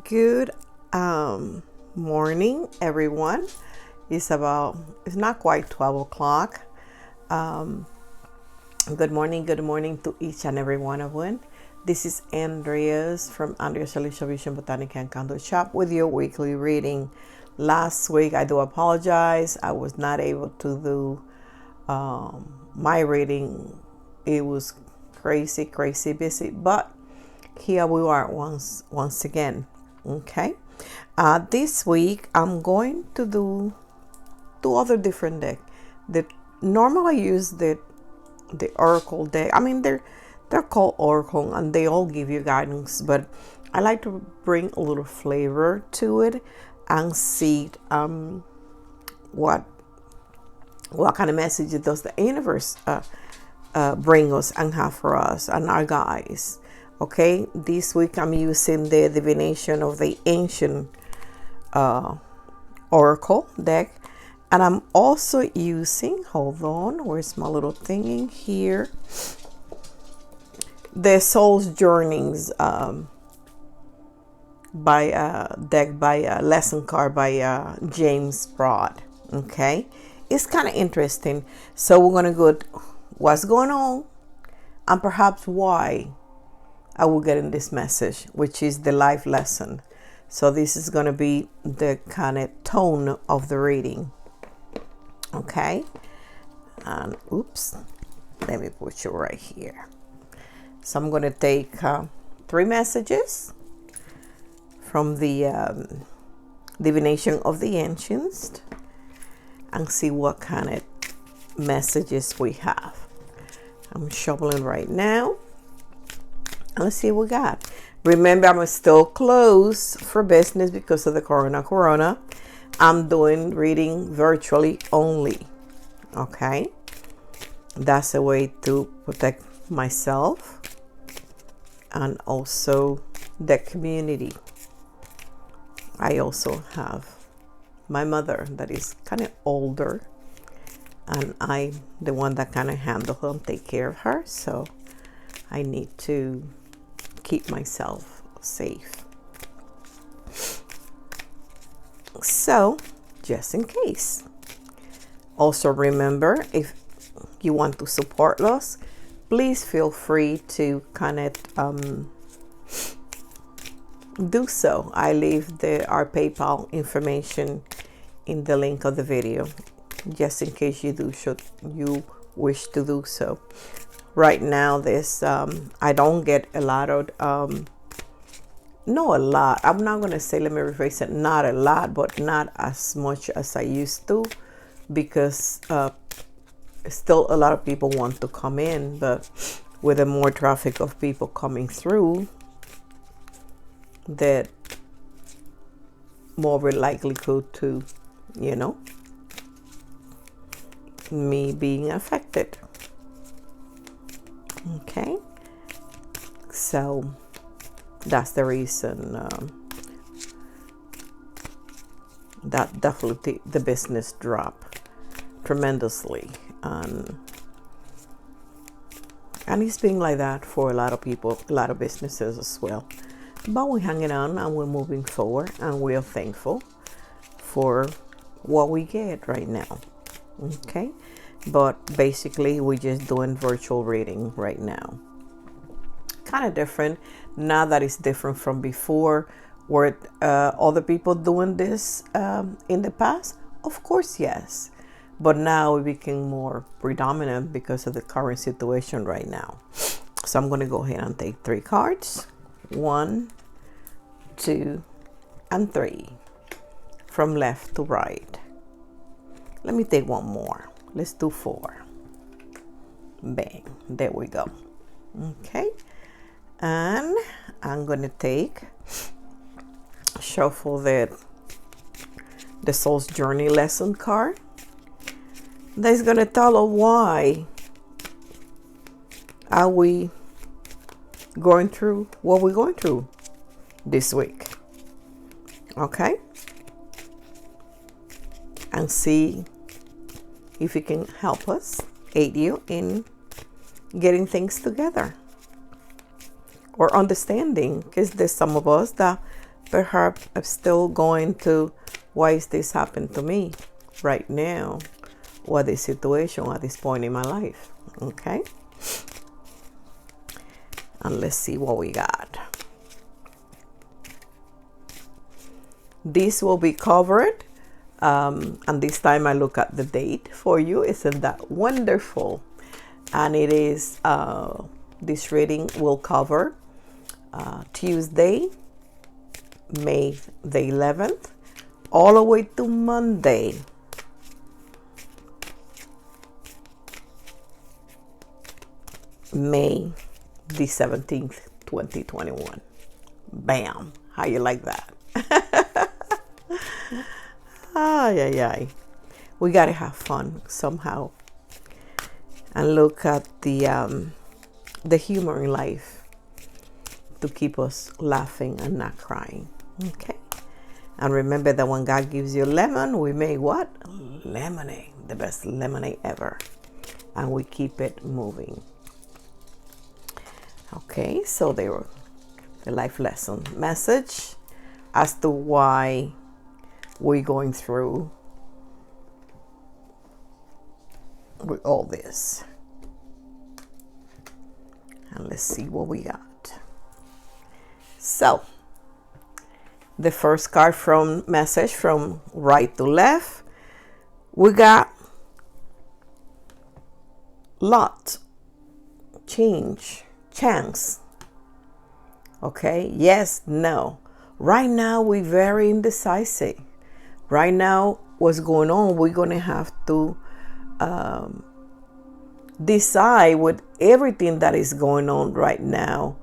Good morning, everyone. It's not quite 12 o'clock. Good morning to each and every one of you. This is Andreas from Andrea's Solution Vision Botanic and Candle Shop with your weekly reading. Last week, I do apologize. I was not able to do my reading. It was crazy busy, but here we are once again. Okay, this week I'm going to do two other different decks. That normally I use the Oracle deck. I mean they're called Oracle and they all give you guidance, but I like to bring a little flavor to it and see what kind of message does the universe bring us and have for us and our guys. Okay, this week I'm using the Divination of the Ancient Oracle deck. And I'm also using, hold on, where's my little thing in here? The Soul's Journeys lesson card by James Broad. Okay, it's kind of interesting. So we're going to go what's going on and perhaps why I will get in this message, which is the life lesson. So this is going to be the kind of tone of the reading. Okay. And oops, let me put you right here. So I'm going to take 3 messages from the Divination of the Ancients and see what kind of messages we have. I'm shuffling right now. Let's see what we got. Remember, I'm still closed for business because of the corona. I'm doing reading virtually only. Okay. That's a way to protect myself and also the community. I also have my mother that is kind of older, and I'm the one that kind of handle her and take care of her. So I need to keep myself safe. So, just in case. Also remember, if you want to support us, please feel free to kind of do so. I leave our PayPal information in the link of the video, just in case you wish to do so. Right now, I don't get a lot of, no, a lot. I'm not going to say, let me rephrase it, not a lot, but not as much as I used to, because still a lot of people want to come in, but with the more traffic of people coming through, that more likelihood to, me being affected. Okay, so that's the reason that definitely the business dropped tremendously, and it's been like that for a lot of people, a lot of businesses as well. But we're hanging on and we're moving forward, and we're thankful for what we get right now. Okay. But basically, we're just doing virtual reading right now. Kind of different. Now that it's different from before. Were other people doing this in the past? Of course, yes. But now it became more predominant because of the current situation right now. So I'm going to go ahead and take 3 cards. 1, 2, and 3. From left to right. Let me take one more. Let's do 4. Bang. There we go. Okay. And I'm going to shuffle the Soul's Journey lesson card. That's going to tell us why are we going through what we're going through this week. Okay. And see if it can help us, aid you in getting things together or understanding, because there's some of us that perhaps I'm still going to, why is this happening to me right now? What is the situation at this point in my life? Okay. And let's see what we got. This will be covered. And this time I look at the date for you. Isn't that wonderful? And it is, this reading will cover Tuesday, May the 11th, all the way to Monday, May the 17th, 2021. Bam. How you like that? Ay, ay, ay. We got to have fun somehow. And look at the humor in life to keep us laughing and not crying. Okay. And remember that when God gives you lemon, we make what? Lemonade. The best lemonade ever. And we keep it moving. Okay, so they were the life lesson message as to why we're going through with all this. And let's see what we got. So, the first card from message from right to left, we got lot, change, chance. Okay, yes, no. Right now we're very indecisive. Right now, what's going on, we're going to have to decide with everything that is going on right now.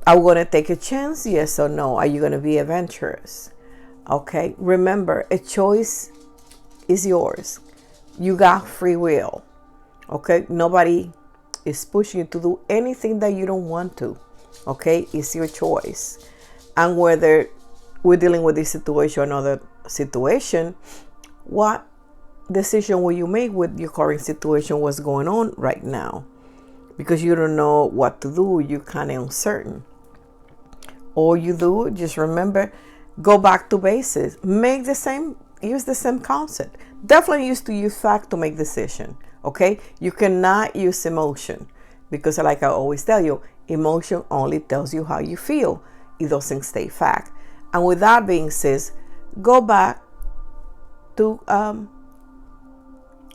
Are we going to take a chance? Yes or no? Are you going to be adventurous? Okay, remember, a choice is yours. You got free will. Okay, nobody is pushing you to do anything that you don't want to. Okay, it's your choice. And whether we're dealing with this situation or another situation, what decision will you make with your current situation, what's going on right now? Because you don't know what to do, you're kind of uncertain. All you do, just remember, go back to basics. Use the same concept. Definitely use fact to make decision. Okay? You cannot use emotion. Because like I always tell you, emotion only tells you how you feel. It doesn't stay fact. And with that being said, go back to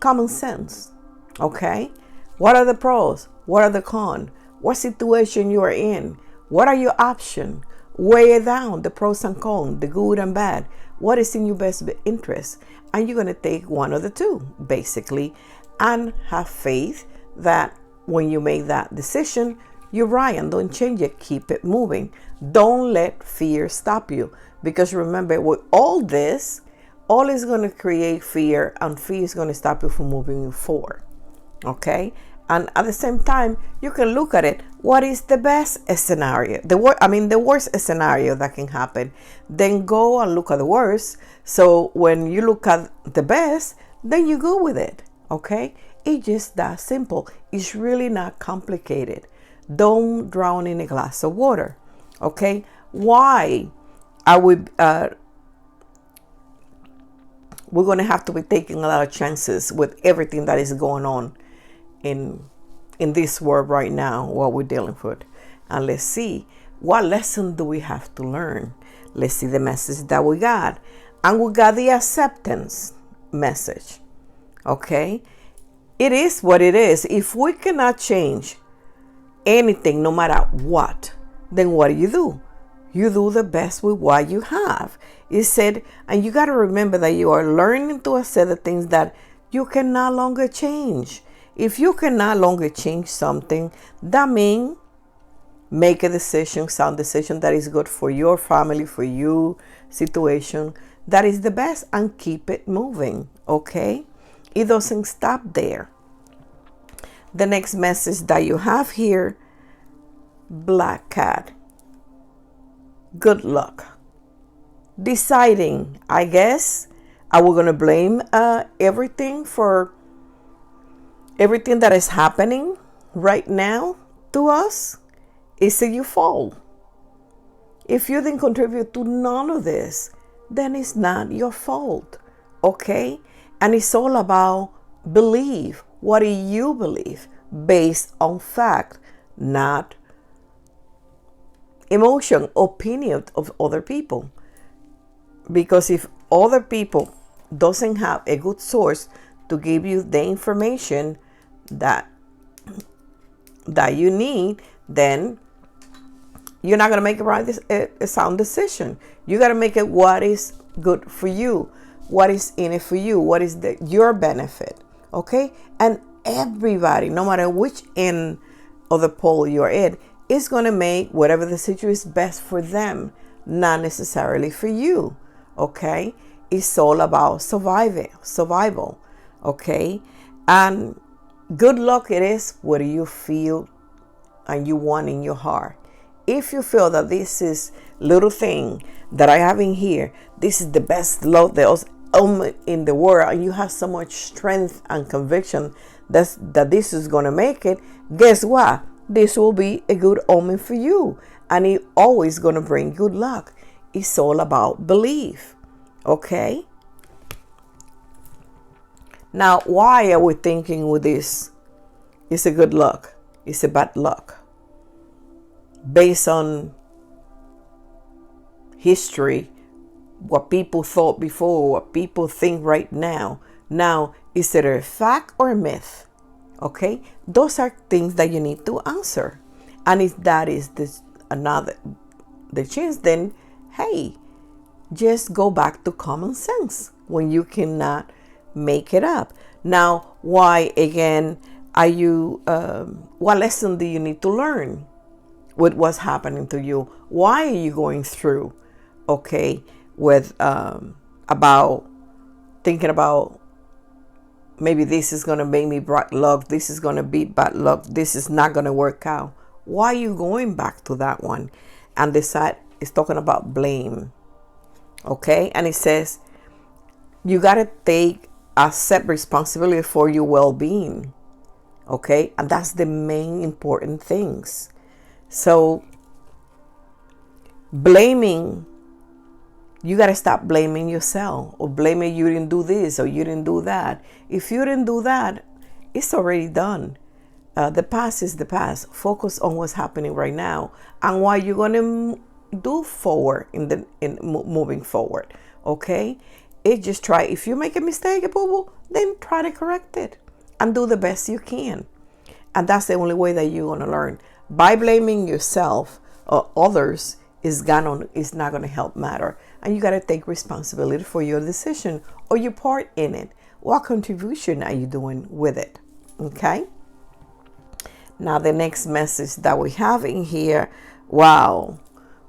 common sense. Okay? What are the pros? What are the cons? What situation you are in? What are your options? Weigh it down, the pros and cons, the good and bad. What is in your best interest? And you're going to take one of the two, basically, and have faith that when you make that decision, you're right, and don't change it. Keep it moving. Don't let fear stop you. Because remember, with all this, all is going to create fear, and fear is going to stop you from moving forward. Okay? And at the same time, you can look at it. What is the best scenario? The worst scenario that can happen. Then go and look at the worst. So when you look at the best, then you go with it. Okay? It's just that simple. It's really not complicated. Don't drown in a glass of water. Okay? Why are we? We're going to have to be taking a lot of chances with everything that is going on in this world right now, what we're dealing with. And let's see, what lesson do we have to learn? Let's see the message that we got. And we got the acceptance message. Okay? It is what it is. If we cannot change anything, no matter what, then what do? You do the best with what you have. It said, and you got to remember that you are learning to accept the things that you can no longer change. If you can no longer change something, that means make a decision, sound decision that is good for your family, for you, situation, that is the best, and keep it moving, okay? It doesn't stop there. The next message that you have here, Black Cat. Good luck. Deciding, I guess, are we going to blame everything for everything that is happening right now to us? Is it your fault? If you didn't contribute to none of this, then it's not your fault. Okay? And it's all about belief. What do you believe? Based on fact, not emotion, opinion of other people. Because if other people doesn't have a good source to give you the information that you need, then you're not going to make a sound decision. You got to make it what is good for you, what is in it for you, what is your benefit. Okay? And everybody, no matter which end of the pole you're in, is going to make whatever the situation is best for them, not necessarily for you. Okay? It's all about survival. Okay? And good luck it is what you feel and you want in your heart. If you feel that this is little thing that I have in here, this is the best luck there's in the world, and you have so much strength and conviction that this is going to make it, guess what? This will be a good omen for you, and it's always going to bring good luck. It's all about belief. Okay? Now, why are we thinking with this? It's a good luck. It's a bad luck. Based on history, what people thought before, what people think right now. Now, is it a fact or a myth? Okay? Those are things that you need to answer. And if that is the chance, then, hey, just go back to common sense when you cannot make it up. Now, why, again, what lesson do you need to learn with what's happening to you? Why are you going through, okay, with about thinking about maybe this is going to make me bad luck, this is going to be bad luck, this is not going to work out? Why are you going back to that one? And this side is talking about blame, okay? And it says you got to accept responsibility for your well-being, okay? And that's the main important things. So blaming, you got to stop blaming yourself or blaming you didn't do this or you didn't do that. If you didn't do that, it's already done. The past is the past. Focus on what's happening right now and what you're going to do forward in moving forward. Okay? It just try. If you make a mistake, boo-boo, then try to correct it and do the best you can. And that's the only way that you're going to learn. By blaming yourself or others is not going to help matter. And you got to take responsibility for your decision or your part in it. What contribution are you doing with it? Okay? Now the next message that we have in here, wow,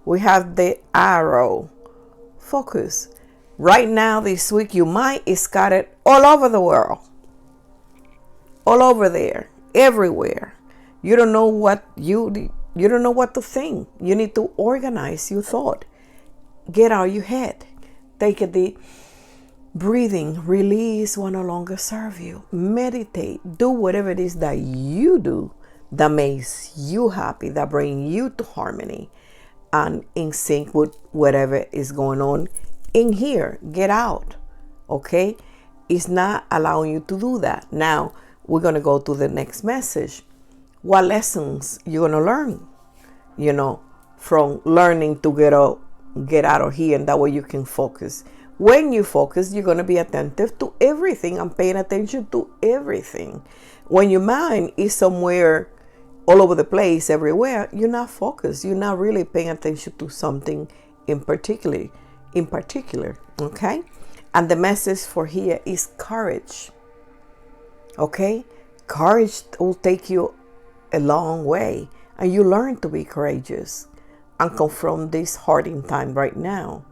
we have the arrow. Focus. Right now this week you might is scattered all over the world. All over there. Everywhere. You don't know what you don't know what to think. You need to organize your thought. Get out of your head. Take a deep breathing. Release what no longer serve you. Meditate. Do whatever it is that you do that makes you happy, that brings you to harmony and in sync with whatever is going on in here. Get out. Okay? It's not allowing you to do that. Now, we're going to go to the next message. What lessons you're going to learn, from learning to get out of here, and that way you can focus. When you focus, you're going to be attentive to everything and paying attention to everything. When your mind is somewhere all over the place, everywhere, you're not focused. You're not really paying attention to something in particular, okay? And the message for here is courage, okay? Courage will take you a long way, and you learn to be courageous and confront this hard time right now,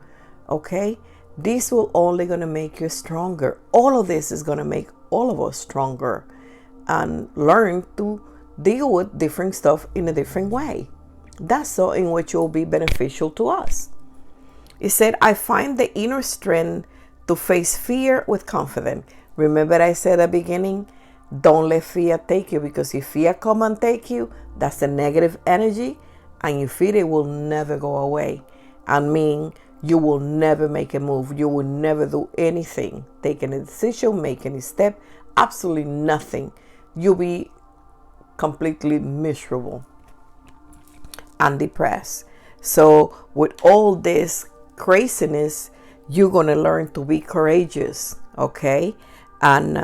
okay? This will only going to make you stronger. All of this is going to make all of us stronger and learn to deal with different stuff in a different way. That's so in which will be beneficial to us. It said, I find the inner strength to face fear with confidence. Remember I said at the beginning, don't let fear take you, because if fear come and take you, that's the negative energy, and you feel it will never go away. I mean, you will never make a move. You will never do anything, take any decision, make any step, absolutely nothing. You'll be completely miserable and depressed. So with all this craziness, you're gonna learn to be courageous, okay, and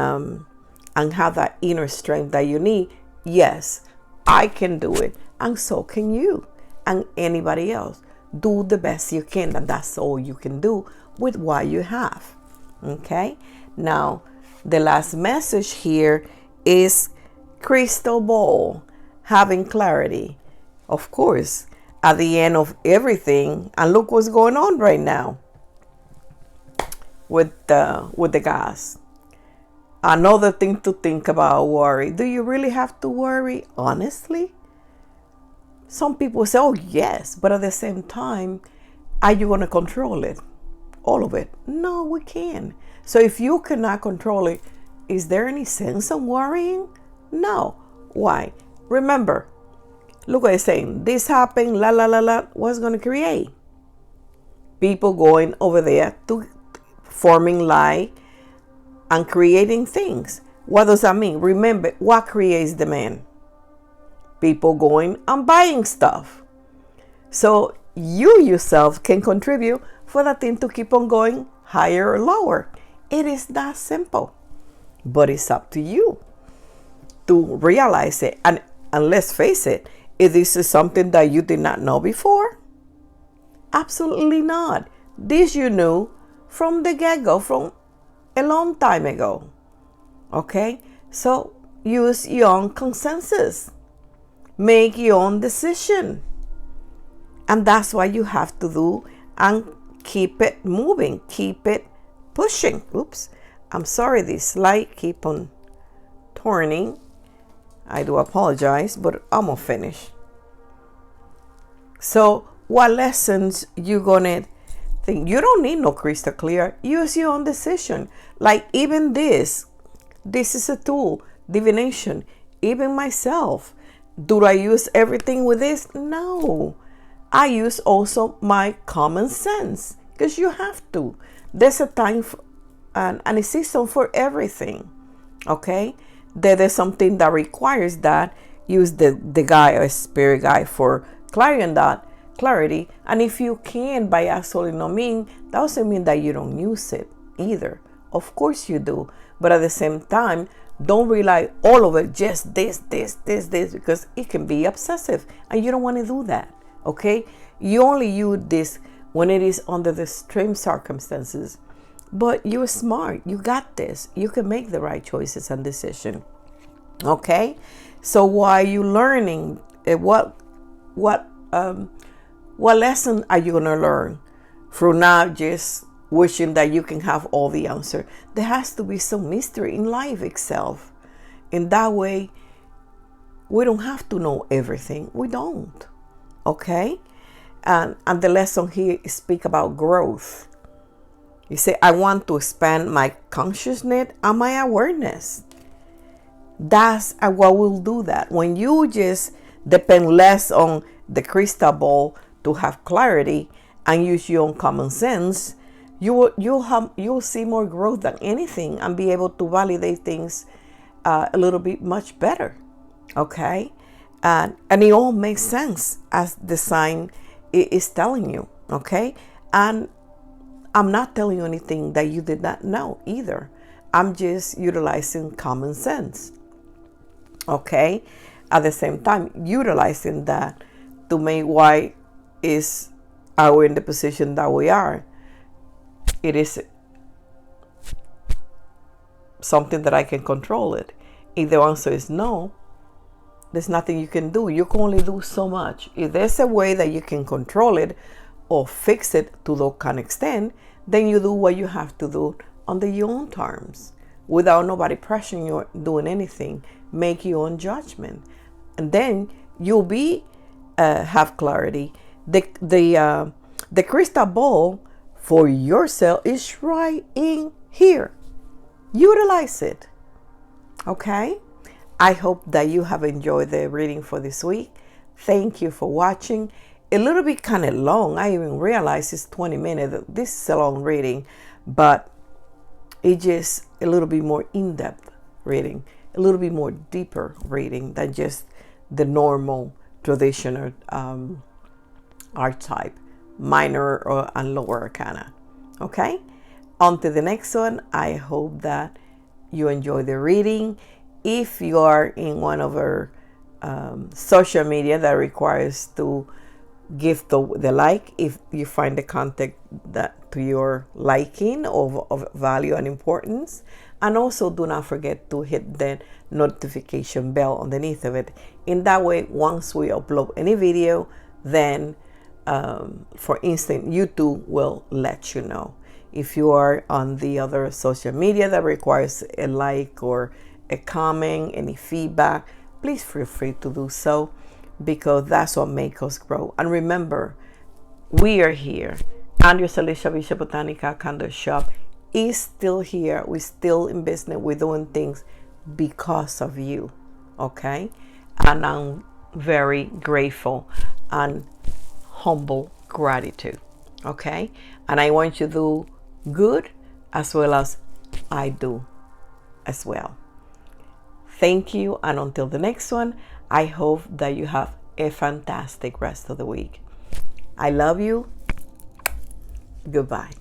have that inner strength that you need. Yes, I can do it, and so can you, and anybody else. Do the best you can, and that's all you can do with what you have. Okay. Now, the last message here is crystal ball, having clarity. Of course, at the end of everything, and look what's going on right now with the gas. Another thing to think about, worry. Do you really have to worry? Honestly, some people say, oh yes, but at the same time, are you going to control it? All of it? No, we can't. So if you cannot control it, is there any sense of worrying? No. Why? Remember, look what it's saying. This happened, la la la la. What's going to create? People going over there to forming lie and creating things. What does that mean? Remember, what creates demand? People going and buying stuff. So you yourself can contribute for that thing to keep on going higher or lower. It is that simple. But it's up to you to realize it. And let's face it, if this is something that you did not know before, absolutely not. This you knew from the get-go, from a long time ago. Okay? So use your own consensus. Make your own decision. And that's what you have to do, and keep it moving, keep it pushing. Oops, I'm sorry, this light keep on turning. I do apologize, but I'm gonna finish. So what lessons you gonna think? You don't need no crystal clear. Use your own decision. Like even this is a tool, divination. Even myself, do I use everything with this? No. I use also my common sense, because you have to. There's a time and a season for everything. Okay? There's something that requires that. Use the guy or spirit guide for clarity. And if you can, by absolutely no means, that doesn't mean that you don't use it either. Of course you do. But at the same time, don't rely all of it, just this, because it can be obsessive. And you don't want to do that. Okay? You only use this when it is under the extreme circumstances. But you're smart. You got this. You can make the right choices and decision. Okay? So while you learning, what lesson are you going to learn from not just wishing that you can have all the answer? There has to be some mystery in life itself. In that way, we don't have to know everything. We don't. Okay? And the lesson here speak about growth. You say, I want to expand my consciousness and my awareness. That's what will do that. When you just depend less on the crystal ball to have clarity and use your own common sense, you'll see more growth than anything, and be able to validate things a little bit much better. Okay? And it all makes sense as the sign is telling you. Okay? And I'm not telling you anything that you did not know either. I'm just utilizing common sense. Okay? At the same time, utilizing that to make why are we in the position that we are. It is something that I can control it. If the answer is no, there's nothing you can do. You can only do so much. If there's a way that you can control it or fix it to that kind of extent, then you do what you have to do under your own terms, without nobody pressuring you or doing anything. Make your own judgment, and then you'll be have clarity. The crystal ball for yourself is right in here. Utilize it. Okay? I hope that you have enjoyed the reading for this week. Thank you for watching. a little bit kind of long. I even realized it's 20 minutes. This is a long reading, but it's just a little bit more in-depth reading, a little bit more deeper reading than just the normal traditional archetype, minor or and lower arcana. Okay? On to the next one. I hope that you enjoy the reading. If you are in one of our social media that requires to give the like, if you find the content that to your liking of value and importance, and also do not forget to hit the notification bell underneath of it. In that way, once we upload any video, then for instance, YouTube will let you know. If you are on the other social media that requires a like or a comment, any feedback, please feel free to do so, because that's what makes us grow. And remember, we are here. Andrea Alicia Bishop Botanica Candle Shop is still here. We're still in business. We're doing things because of you. Okay? And I'm very grateful and humble gratitude. Okay? And I want you to do good as well as I do as well. Thank you, and until the next one, I hope that you have a fantastic rest of the week. I love you. Goodbye.